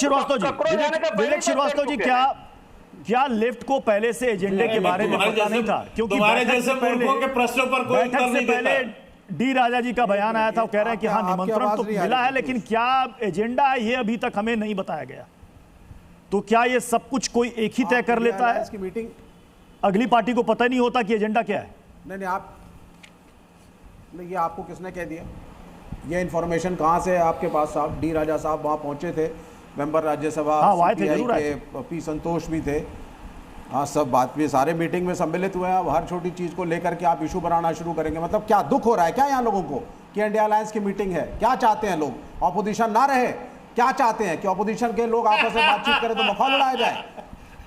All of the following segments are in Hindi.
विवेक श्रीवास्तव जी, क्या लेफ्ट को पहले से एजेंडे के बारे में पता नहीं था? क्योंकि तुम्हारे जैसे मूर्खों के प्रश्नों पर कोई उत्तर नहीं देता। डी राजा जी का बयान आया था, वो कह रहे हैं कि हाँ निमंत्रण तो मिला है, लेकिन क्या एजेंडा है ये अभी तक हमें नहीं बताया गया। तो क्या ये सब कुछ कोई एक ही तय कर लेता है? इसकी मीटिंग अगली पार्टी को पता नहीं होता कि एजेंडा क्या है? नहीं, ये आपको किसने कह दिया? ये इन्फॉर्मेशन कहाँ से है आपके पास साहब? डी राजा साहब वहाँ पहुंचे थे, मेंबर राज्यसभा, पी संतोष भी थे। हाँ, सब बात में सारे मीटिंग में सम्मिलित हुए हैं। अब हर छोटी चीज़ को लेकर के आप इशू बनाना शुरू करेंगे, मतलब क्या दुख हो रहा है क्या यहाँ लोगों को कि इंडिया अलायंस की मीटिंग है? क्या चाहते हैं लोग? ऑपोजिशन ना रहे? क्या चाहते हैं कि ऑपोजिशन के लोग आपस में बातचीत करें तो मखौल उड़ाया जाए?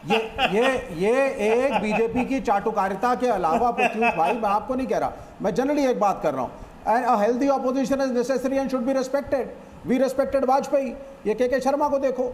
ये एक बीजेपी की चाटुकारिता के अलावा, प्रत्युष भाई मैं आपको नहीं कह रहा, मैं जनरली एक बात कर रहा हूँ, a healthy opposition is necessary and should be respected. We respected Vajpayee. ये के शर्मा को देखो,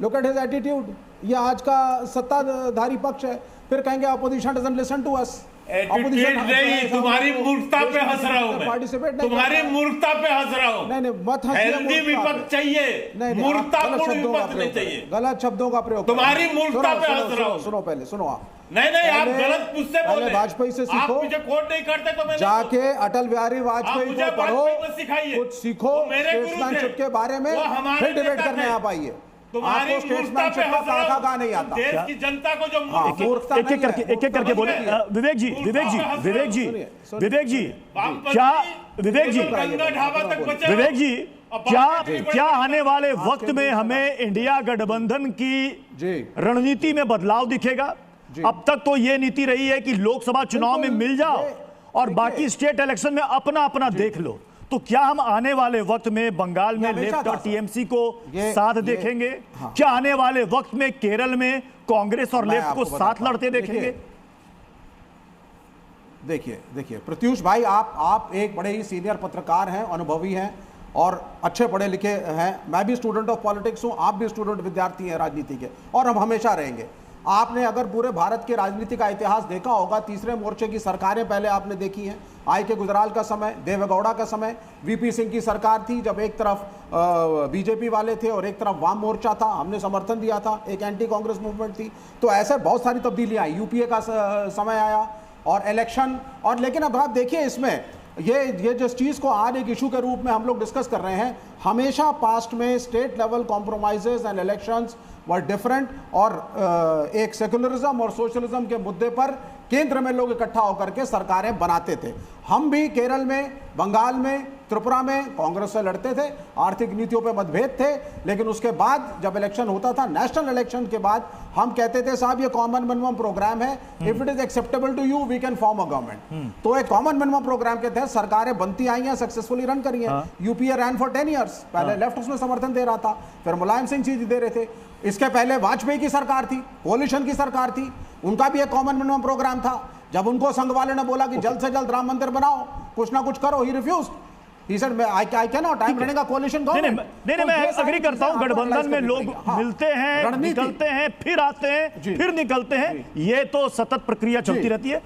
look at his attitude। ये आज का सत्ताधारी पक्ष है, फिर कहेंगे opposition doesn't listen to us। Attitude नहीं, तुम्हारी मूर्खता पे हंस रहा हूं मैं, तुम्हारी मूर्खता पे हंस रहा हूं। नहीं मत हंसिए, हेल्दी विपक्ष चाहिए, मूर्खतापूर्ण विपक्ष नहीं चाहिए। गलत शब्दों का प्रयोग, तुम्हारी मूर्खता पे हंस रहा हूं। सुनो पहले, सुनो आप। नहीं, आप गलत मुझसे बोले। वाजपेयी से सीखो, आप मुझे कोट नहीं करते तो मैं जाके अटल बिहारी वाजपेयी को पढ़ो, कुछ सीखो स्टेट्समैनशिप के बारे में, फिर डिबेट करने आप आइए। तुम्हारी मूर्खता पे हंस रहा हूं, नहीं आता देश की जनता को जो एक एक करके बोले। विवेक जी, क्या आने वाले वक्त में हमें इंडिया गठबंधन की रणनीति में बदलाव दिखेगा? अब तक तो ये नीति रही है कि लोकसभा चुनाव में मिल जाओ और बाकी स्टेट इलेक्शन में अपना अपना देख लो। तो क्या हम आने वाले वक्त में बंगाल में लेफ्ट और टीएमसी को साथ देखेंगे? हाँ। क्या आने वाले वक्त में केरल में कांग्रेस और लेफ्ट को साथ लड़ते देखेंगे? देखिए प्रत्युष भाई, आप एक बड़े ही सीनियर पत्रकार हैं, अनुभवी हैं और अच्छे पढ़े लिखे हैं। मैं भी स्टूडेंट ऑफ पॉलिटिक्स हूं, आप भी स्टूडेंट विद्यार्थी हैं राजनीति के, और हम हमेशा रहेंगे। आपने अगर पूरे भारत के राजनीति का इतिहास देखा होगा, तीसरे मोर्चे की सरकारें पहले आपने देखी हैं। आई के गुजराल का समय, देवेगौड़ा का समय, वीपी सिंह की सरकार थी, जब एक तरफ बीजेपी वाले थे और एक तरफ वाम मोर्चा था, हमने समर्थन दिया था, एक एंटी कांग्रेस मूवमेंट थी। तो ऐसे बहुत सारी तब्दीलियां आई। यूपीए का समय आया और इलेक्शन, और लेकिन अब आप देखिए इसमें ये जिस चीज़ को आज एक इशू के रूप में हम लोग डिस्कस कर रहे हैं, हमेशा पास्ट में state level compromises and elections were different, और एक सेकुलरिज्म और सोशलिज्म के मुद्दे पर केंद्र में लोग इकट्ठा होकर के सरकारें बनाते थे। हम भी केरल में, बंगाल में, त्रिपुरा में कांग्रेस से लड़ते थे, आर्थिक नीतियों पे मतभेद थे, लेकिन उसके बाद जब इलेक्शन होता था, नेशनल इलेक्शन के बाद, हम कहते थे साहब ये कॉमन मिनिमम प्रोग्राम है, if it is acceptable to you we can form a government. तो एक कॉमन मिनिमम प्रोग्राम के तहत सरकारें बनती आई हैं, सक्सेसफुली रन करी हैं। यूपीए रैन फॉर 10 ईयर्स, पहले लेफ्ट उसमें समर्थन दे रहा था, फिर मुलायम सिंह जी दे रहे थे, इसके पहले वाजपेयी की सरकार थी, कोलिशन की सरकार थी, उनका भी एक कॉमन मिनिमम प्रोग्राम था। जब उनको संघ वाले ने बोला कि जल्द से जल्द राम मंदिर बनाओ, कुछ ना कुछ करो, ही refused. He said, I cannot, I'm running a coalition government। नहीं, मैं एग्री करता हूं, गठबंधन में लोग मिलते हैं, निकलते हैं, फिर आते हैं, फिर निकलते हैं, ये तो सतत प्रक्रिया चलती रहती है।